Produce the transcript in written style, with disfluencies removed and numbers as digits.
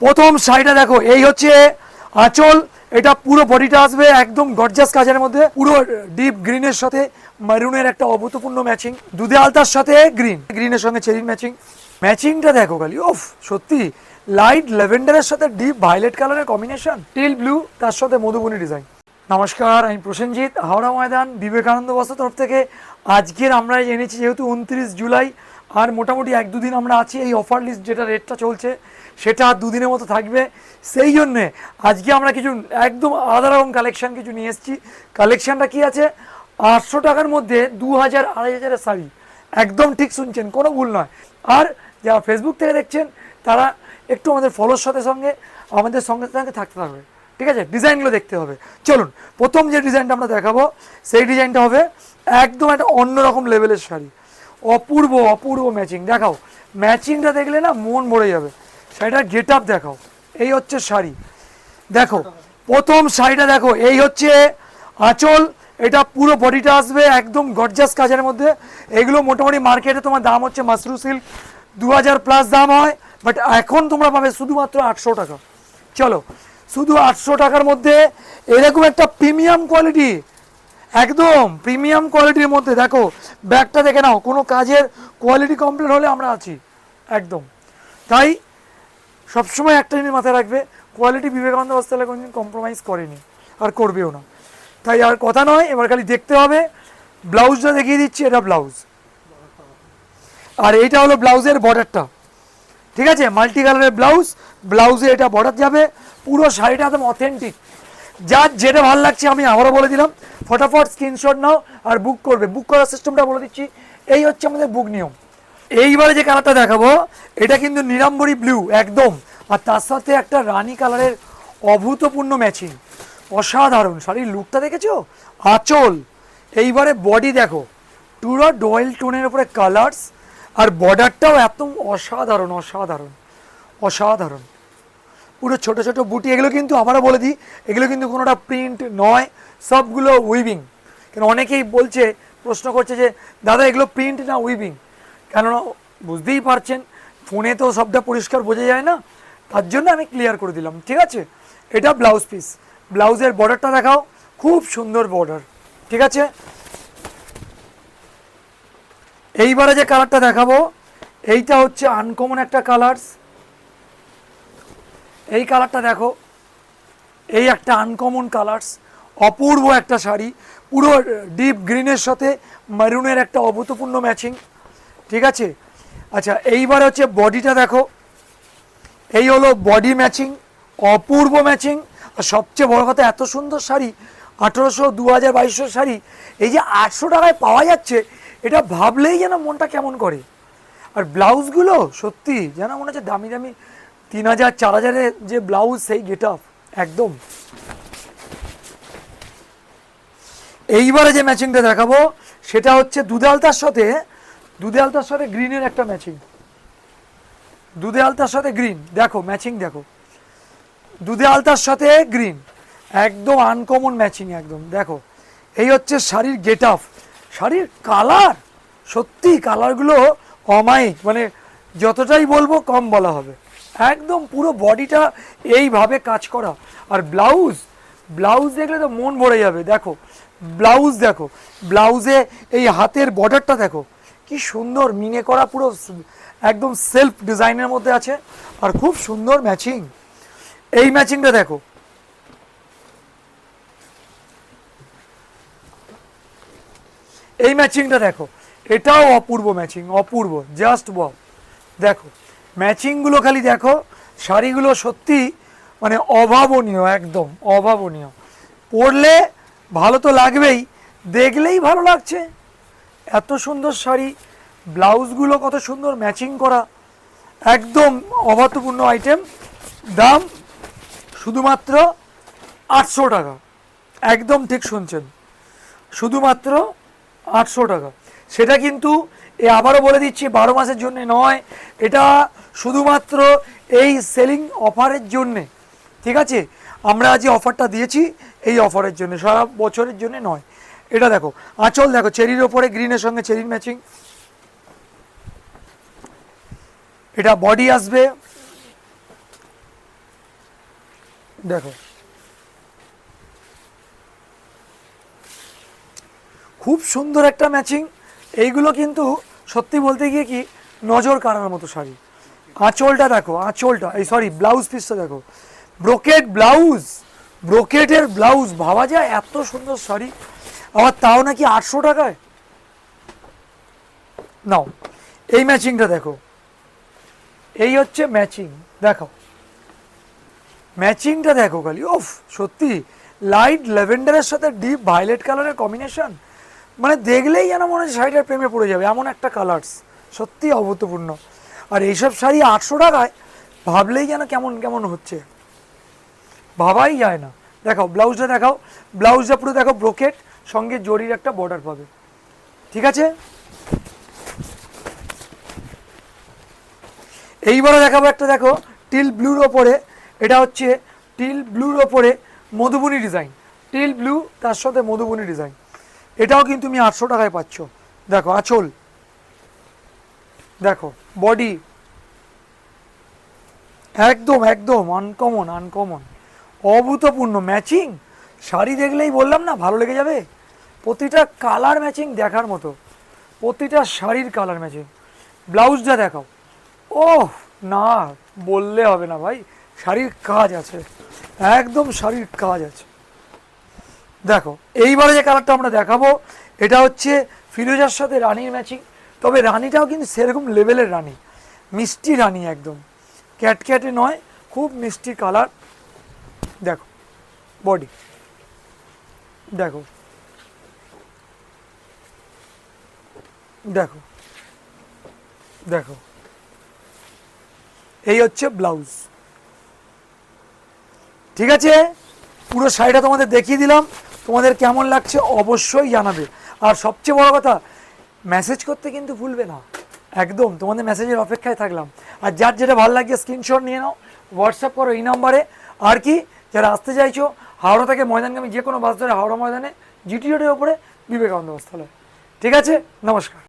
প্রথম শাড়িটা দেখো, এই হচ্ছে আঁচল। এটা পুরো বডিটা আসবে একদম গর্জাস কাজের মধ্যে, পুরো ডিপ গ্রিনের সাথে মারুনের একটা অভূতপূর্ণ ম্যাচিং, দুধে আলতার সাথে গ্রিনের সঙ্গে চেরির ম্যাচিং। ম্যাচিংটা দেখো খালি, ওফ সত্যি লাইট ল্যাভেন্ডারের সাথে ডিপ ভায়োলেট কালারের কম্বিনেশন, টিল ব্লু তার সাথে মধুবনী ডিজাইন। নমস্কার, আমি প্রসেনজিৎ, হাওড়া ময়দান বিবেকানন্দ বস্ত্র তরফ থেকে। আজকের আমরা এনেছি যেহেতু 29 জুলাই, আর মোটামুটি 1-2 দিন আমরা আছি। এই অফার লিস্ট যেটা রেটটা চলছে সেটা আর 2 দিনের মতো থাকবে, সেই জন্যে আজকে আমরা কিছু একদম আলাদা রকম কালেকশান কিছু নিয়ে এসেছি। কালেকশানটা কী আছে, 800 টাকার মধ্যে 2000-2500 শাড়ি, একদম ঠিক শুনছেন, কোনো ভুল নয়। আর যারা ফেসবুক থেকে দেখছেন তারা একটু আমাদের ফলোর সাথে আমাদের সঙ্গে থাকতে থাকবে, ঠিক আছে? ডিজাইনগুলো দেখতে হবে। চলুন, প্রথম যে ডিজাইনটা আমরা দেখাবো সেই ডিজাইনটা হবে একদম একটা অন্যরকম লেভেলের শাড়ি, অপূর্ব অপূর্ব ম্যাচিং। দেখাও, ম্যাচিংটা দেখলে না মন ভরে যাবে। শাড়িটার গেট আপ দেখাও, এই হচ্ছে শাড়ি। দেখো প্রথম শাড়িটা দেখো, এই হচ্ছে আঁচল। এটা পুরো বডিটা আসবে একদম গর্জাস কাজের মধ্যে। এগুলো মোটামুটি মার্কেটে তোমার দাম হচ্ছে মাসরু সিল্ক 2000+ দাম হয়, বাট এখন তোমরা পাবে শুধুমাত্র 800 টাকা। চলো, শুধু 800 টাকার মধ্যে এরকম একটা প্রিমিয়াম কোয়ালিটি, একদম প্রিমিয়াম কোয়ালিটির মধ্যে। দেখো ব্যাগটা দেখে নাও, কোনো কাজের কোয়ালিটি কমপ্লেন হলে আমরা আছি একদম। তাই সবসময় একটা জিনিস মাথায় রাখবে, কোয়ালিটি বিবেকানন্দ বস্ত্রালয় কোনোদিন কম্প্রোমাইজ করেনি আর করবেও না। তাই আর কথা নয়, এবার খালি দেখতে হবে। ব্লাউজটা দেখিয়ে দিচ্ছি, এটা ব্লাউজ, আর এইটা হলো ব্লাউজের বর্ডারটা, ঠিক আছে? মাল্টি কালারের ব্লাউজ, ব্লাউজে এটা বর্ডার যাবে। পুরো শাড়িটা একদম অথেন্টিক। যার যেটা ভালো লাগছে আমি আবারও বলে দিলাম, ফটাফট স্ক্রিনশট নাও আর বুক করবে। বুক করার সিস্টেমটা বলে দিচ্ছি, এই হচ্ছে আমাদের বুক নিয়ম। এইবারে যে কালারটা দেখাবো এটা কিন্তু নিরাম্বরী ব্লু একদম, আর তার সাথে একটা রানী কালারের অভূতপূর্ণ ম্যাচিং, অসাধারণ। শাড়ির লুকটা দেখেছো? আঁচল, এইবারে বডি দেখো, পুরো ডয়েল টোনের উপরে কালার্স, আর বর্ডারটাও একদম অসাধারণ অসাধারণ অসাধারণ। পুরো ছোটো ছোটো বুটি। এগুলো কিন্তু আবারও বলে দিই, এগুলো কিন্তু কোনোটা প্রিন্ট নয়, সবগুলো উইভিং। কেন অনেকেই বলছে, প্রশ্ন করছে যে দাদা এগুলো প্রিন্ট না উইভিং, কেননা বুঝতেই পারছেন ফোনে তো সবটা পরিষ্কার বোঝা যায় না, তার জন্য আমি ক্লিয়ার করে দিলাম, ঠিক আছে? এটা ব্লাউজ পিস, ব্লাউজের বর্ডারটা দেখাও, খুব সুন্দর বর্ডার, ঠিক আছে? এইবারে যে কালারটা দেখাবো এইটা হচ্ছে আনকমন একটা কালার্স। এই কালারটা দেখো, এই একটা আনকমন কালার্স, অপূর্ব একটা শাড়ি, পুরো ডিপ গ্রিনের সাথে মারুনের একটা অভূতপূর্ণ ম্যাচিং, ঠিক আছে? আচ্ছা, এইবার হচ্ছে বডিটা দেখো, এই হলো বডি ম্যাচিং, অপূর্ব ম্যাচিং। আর সবচেয়ে বড় কথা, এত সুন্দর শাড়ি 1800, 2000, 2200 শাড়ি এই যে 800 টাকায় পাওয়া যাচ্ছে, এটা ভাবলেই যেন মনটা কেমন করে। আর ব্লাউজগুলো সত্যি যেন মনে হচ্ছে দামি দামি 3000, 4000-এর যে ব্লাউজ, সেই গেট আপ একদম। এইবারে যে ম্যাচিংটা দেখাবো সেটা হচ্ছে দুধে আলতার সাথে গ্রিনের একটা ম্যাচিং, দুধে আলতার সাথে গ্রিন। দেখো ম্যাচিং দেখো, দুধে আলতার সাথে গ্রিন, একদম আনকমন ম্যাচিং একদম। দেখো এই হচ্ছে শাড়ির গেট আপ, শাড়ির কালার, সত্যি কালারগুলো অমায়িক, মানে যতটাই বলবো কম বলা হবে। একদম পুরো বডিটা এইভাবে কাজ করা। আর ব্লাউজ দেখলে তো মন ভরে যাবে। দেখো ব্লাউজ দেখো, ব্লাউজে এই হাতের বর্ডারটা দেখো, কি সুন্দর মিনে করা, পুরো একদম সেলফ ডিজাইনের মধ্যে আছে, আর খুব সুন্দর ম্যাচিং। এই ম্যাচিংটা দেখো, এই ম্যাচিংটা দেখো, এটাও অপূর্ব ম্যাচিং, অপূর্ব, জাস্ট ওয়াও। দেখো ম্যাচিংগুলো খালি দেখো, শাড়িগুলো সত্যি মানে অভাবনীয়, একদম অভাবনীয়। পরলে ভালো তো লাগবেই, দেখলেই ভালো লাগছে, এত সুন্দর শাড়ি, ব্লাউজগুলো কত সুন্দর ম্যাচিং করা, একদম অভূতপূর্ণ আইটেম। দাম শুধুমাত্র 800 টাকা, একদম ঠিক শুনছেন, শুধুমাত্র 800 টাকা। সেটা কিন্তু আবারও বলে দিচ্ছি 12 মাসের জন্য নয়, এটা শুধুমাত্র এই সেলিং অফারের জন্যে, ঠিক আছে? আমরা আজ অফারটা দিয়েছি এই অফারের জন্য, সারা বছরের জন্য নয়। এটা দেখো আঁচল, দেখো চেরির ওপরে গ্রিনের সঙ্গে চেরির ম্যাচিং। এটা বডি আসবে, দেখো খুব সুন্দর একটা ম্যাচিং। এইগুলো কিন্তু সত্যি বলতে গিয়ে কি নজর কাড়ার মতো শাড়ি। আঁচলটা দেখো, আঁচলটা এই সরি ব্লাউজ পিসটা দেখো, ব্রোকেট ব্লাউজ, ব্রোকেটের ব্লাউজ, ভাবা যায় এত সুন্দর শাড়ি, আবার তাও নাকি 800 টাকায়। নাও এই ম্যাচিংটা দেখো, এই হচ্ছে ম্যাচিং, দেখো ম্যাচিংটা দেখো খালি, ওফ সত্যি লাইট ল্যাভেন্ডারের সাথে ডিপ ভায়োলেট কালারের কম্বিনেশন, মানে দেখলেই যেন মনে হচ্ছে শাড়িটার প্রেমে পড়ে যাবে এমন একটা কালার্স, সত্যি অভূতপূর্ণ। আর এইসব শাড়ি 800 টাকায় ভাবলেই যেন কেমন কেমন হচ্ছে, ভাবাই যায় না। দেখাও ব্লাউজটা, দেখাও ব্লাউজটা পুরো দেখো ব্রোকেট, সঙ্গে জরির একটা বর্ডার পাবে, ঠিক আছে। এইবারে দেখাবো একটা, দেখো টিল ব্লুর ওপরে, এটা হচ্ছে টিল ব্লুর ওপরে মধুবনী ডিজাইন, টিল ব্লু তার সাথে মধুবনী ডিজাইন, এটাও কিন্তু তুমি 800 টাকায় পাচ্ছ। দেখো আঁচল, দেখো বডি, একদম একদম আনকমন, আনকমন অভূতপূর্ণ ম্যাচিং শাড়ি, দেখলেই বললাম না ভালো লেগে যাবে। প্রতিটা কালার ম্যাচিং দেখার মতো, প্রতিটা শাড়ির কালার ম্যাচিং। ব্লাউজটা দেখাও, ও না বললে হবে না ভাই, শাড়ির কাজ আছে, একদম শাড়ির কাজ আছে। দেখো এইবারে যে কালারটা আমরা দেখাবো, এটা হচ্ছে ফিরোজার সাথে রানীর ম্যাচিং, তবে রানীটাও কিন্তু সেরকম লেভেলের রানী, মিষ্টি রানী, একদম ক্যাটক্যাটে নয়, খুব মিষ্টি কালার। দেখো বডি, দেখো দেখো দেখো, এই হচ্ছে ব্লাউজ, ঠিক আছে। পুরো শাড়িটা তোমাদের দেখিয়ে দিলাম, তোমাদের কেমন লাগছে অবশ্যই জানাবে। আর সবচেয়ে বড় কথা, মেসেজ করতে কিন্তু ভুলবে না, একদম তোমাদের মেসেজের অপেক্ষায় থাকলাম। আর যার যেটা ভালো লাগছে স্ক্রিনশট নিয়ে নাও, হোয়াটসঅ্যাপ করো এই নাম্বারে। আর কি, যারা আসতে চাইছো হাওড়া থেকে ময়দানগামী যে কোনো বাস ধরে হাওড়া ময়দানে জিটি রোডের ওপরে বিবেকানন্দ বস্ত্রালয়, ঠিক আছে। নমস্কার।